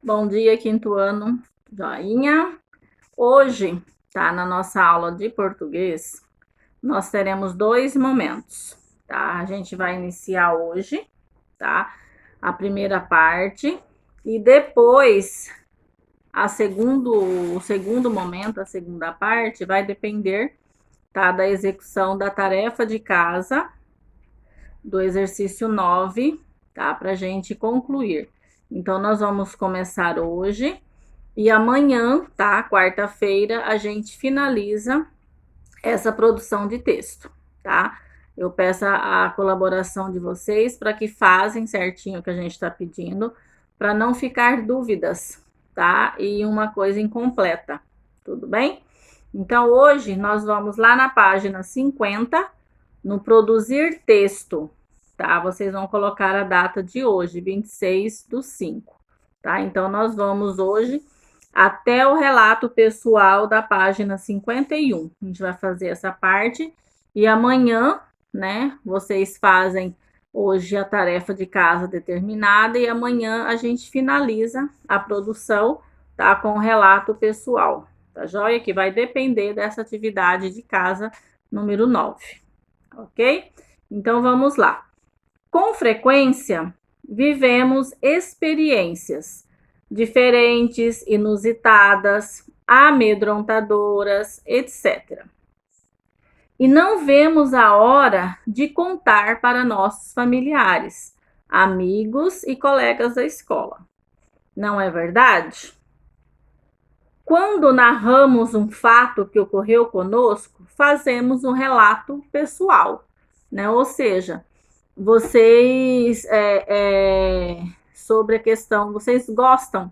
Bom dia, quinto ano, joinha. Hoje, tá, na nossa aula de português, nós teremos dois momentos, tá? A gente vai iniciar hoje, tá? A primeira parte e depois o segundo momento, a segunda parte, vai depender, tá, da execução da tarefa de casa do exercício 9, tá? Pra gente concluir. Então, nós vamos começar hoje. E amanhã, tá? Quarta-feira, a gente finaliza essa produção de texto, tá? Eu peço a colaboração de vocês para que fazem certinho o que a gente está pedindo, para não ficar dúvidas, tá? E uma coisa incompleta, tudo bem? Então, hoje nós vamos lá na página 50, no produzir texto, tá? Vocês vão colocar a data de hoje, 26/5, tá? Então, nós vamos hoje até o relato pessoal da página 51. A gente vai fazer essa parte e amanhã, né, vocês fazem hoje a tarefa de casa determinada e amanhã a gente finaliza a produção, tá, com o relato pessoal, tá joia? Que vai depender dessa atividade de casa número 9, ok? Então vamos lá. Com frequência, vivemos experiências diferentes, inusitadas, amedrontadoras, etc. E não vemos a hora de contar para nossos familiares, amigos e colegas da escola. Não é verdade? Quando narramos um fato que ocorreu conosco, fazemos um relato pessoal, né? Ou seja, vocês sobre a questão, vocês gostam,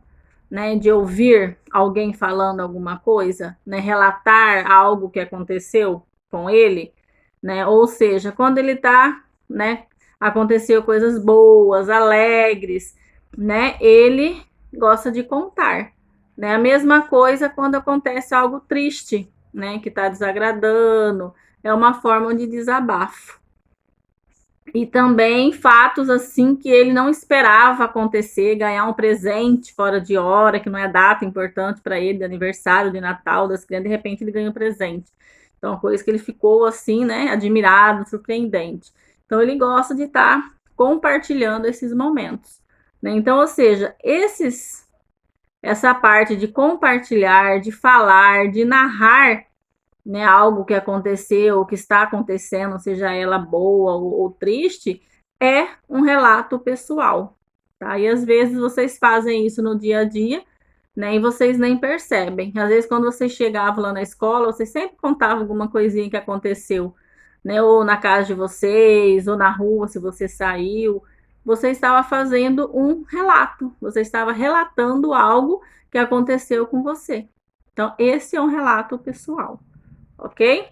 né, de ouvir alguém falando alguma coisa, né, relatar algo que aconteceu com ele, né? Ou seja, quando ele tá, né, aconteceu coisas boas, alegres, né? Ele gosta de contar, né? A mesma coisa quando acontece algo triste, né, que tá desagradando, é uma forma de desabafo. E também fatos assim que ele não esperava acontecer, ganhar um presente fora de hora, que não é data importante para ele, de aniversário, de Natal, das crianças, de repente ele ganha um presente. Então, uma coisa que ele ficou assim, né, admirado, surpreendente. Então, ele gosta de estar compartilhando esses momentos, né? Então, ou seja, essa parte de compartilhar, de falar, de narrar, né, algo que aconteceu, que está acontecendo, seja ela boa ou triste, é um relato pessoal, tá? E às vezes vocês fazem isso no dia a dia, né, e vocês nem percebem. Às vezes quando vocês chegavam lá na escola, vocês sempre contavam alguma coisinha que aconteceu, né, ou na casa de vocês, ou na rua, se você saiu, você estava fazendo um relato, você estava relatando algo que aconteceu com você. Então, esse é um relato pessoal, ok?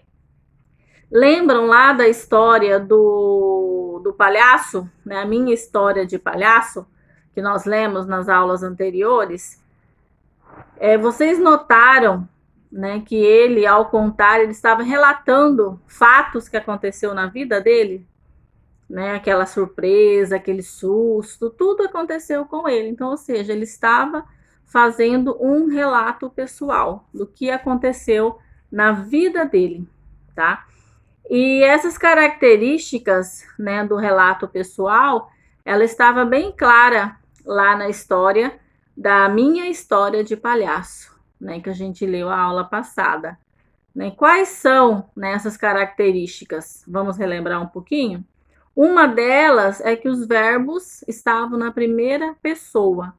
Lembram lá da história do palhaço, né? A minha história de palhaço, que nós lemos nas aulas anteriores? Vocês notaram, né, que ele, ao contar, ele estava relatando fatos que aconteceu na vida dele, né? Aquela surpresa, aquele susto, tudo aconteceu com ele. Então, ou seja, ele estava fazendo um relato pessoal do que aconteceu na vida dele, tá? E essas características, né, do relato pessoal, ela estava bem clara lá na história da minha história de palhaço, né, que a gente leu a aula passada. Né? Quais são, né, essas características? Vamos relembrar um pouquinho? Uma delas é que os verbos estavam na primeira pessoa,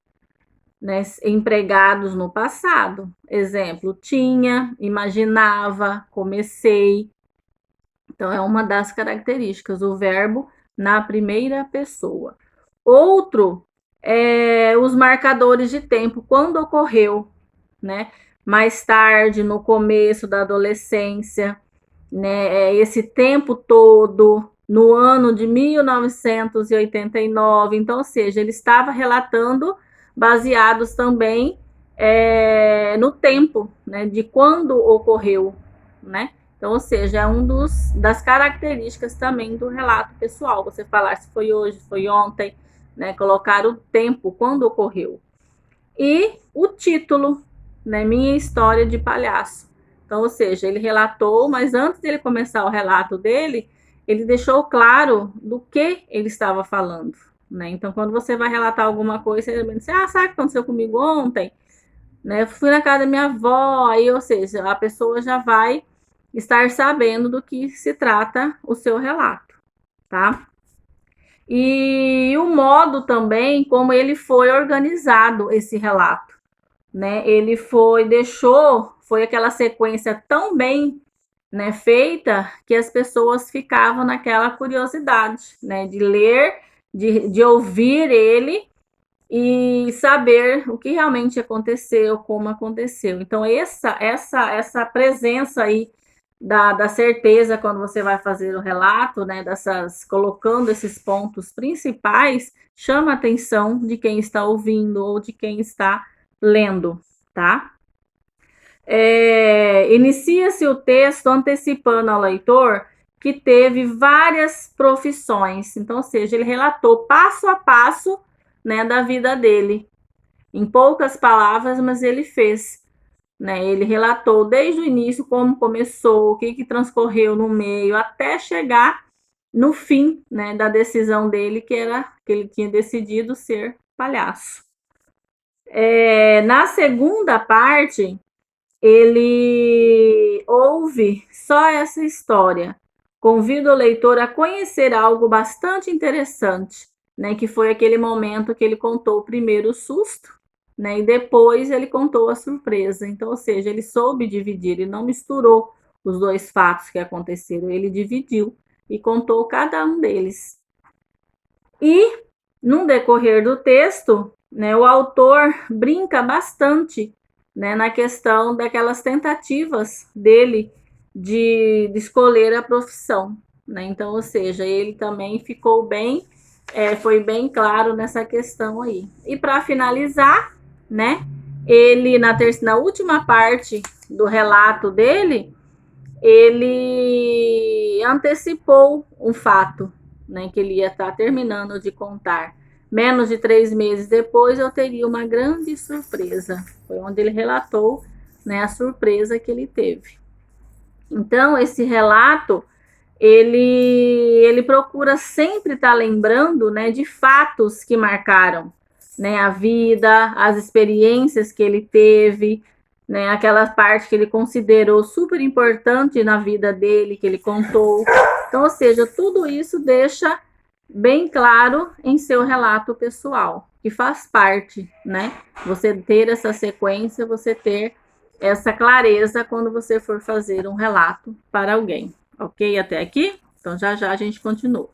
né, empregados no passado. Exemplo, tinha, imaginava, comecei. Então, é uma das características, o verbo na primeira pessoa. Outro é os marcadores de tempo, quando ocorreu, né? Mais tarde, no começo da adolescência, né? Esse tempo todo, no ano de 1989. Então, ou seja, ele estava relatando baseados também no tempo, né? De quando ocorreu, né? Então, ou seja, é das características também do relato pessoal. Você falar se foi hoje, se foi ontem, né? Colocar o tempo, quando ocorreu. e o título, né, Minha História de Palhaço. Então, ou seja, ele relatou, mas antes dele começar o relato dele, ele deixou claro do que ele estava falando, né? Então, quando você vai relatar alguma coisa, você vai dizer, sabe o que aconteceu comigo ontem? Né? Eu fui na casa da minha avó, aí, ou seja, a pessoa já vai estar sabendo do que se trata o seu relato, tá? E o modo também como ele foi organizado esse relato, né? Ele foi aquela sequência tão bem, né, feita que as pessoas ficavam naquela curiosidade, né, de ler, de ouvir ele e saber o que realmente aconteceu, como aconteceu. Então, essa presença aí da certeza quando você vai fazer o relato, né, colocando esses pontos principais, chama a atenção de quem está ouvindo ou de quem está lendo, tá? Inicia-se o texto antecipando ao leitor que teve várias profissões. Então, ou seja, ele relatou passo a passo, né, da vida dele. Em poucas palavras, mas ele fez. Né? Ele relatou desde o início como começou, o que transcorreu no meio, até chegar no fim, né, da decisão dele, que ele tinha decidido ser palhaço. Na segunda parte, ele ouve só essa história. Convido o leitor a conhecer algo bastante interessante, né, que foi aquele momento que ele contou primeiro o susto, né, e depois ele contou a surpresa. Então, ou seja, ele soube dividir, ele não misturou os dois fatos que aconteceram, ele dividiu e contou cada um deles. E, no decorrer do texto, né, o autor brinca bastante, né, na questão daquelas tentativas dele de escolher a profissão. Né? Então, ou seja, ele também ficou bem, foi bem claro nessa questão aí. E para finalizar, né, ele na última parte do relato dele, ele antecipou um fato, né, que ele ia estar terminando de contar. Menos de 3 meses depois, eu teria uma grande surpresa. Foi onde ele relatou, né, a surpresa que ele teve. Então, esse relato, ele procura sempre estar lembrando, né, de fatos que marcaram, né, a vida, as experiências que ele teve, né, aquela parte que ele considerou super importante na vida dele, que ele contou. Então, ou seja, tudo isso deixa bem claro em seu relato pessoal, que faz parte, né? Você ter essa sequência, você ter essa clareza quando você for fazer um relato para alguém. Ok? Até aqui? Então já já a gente continua.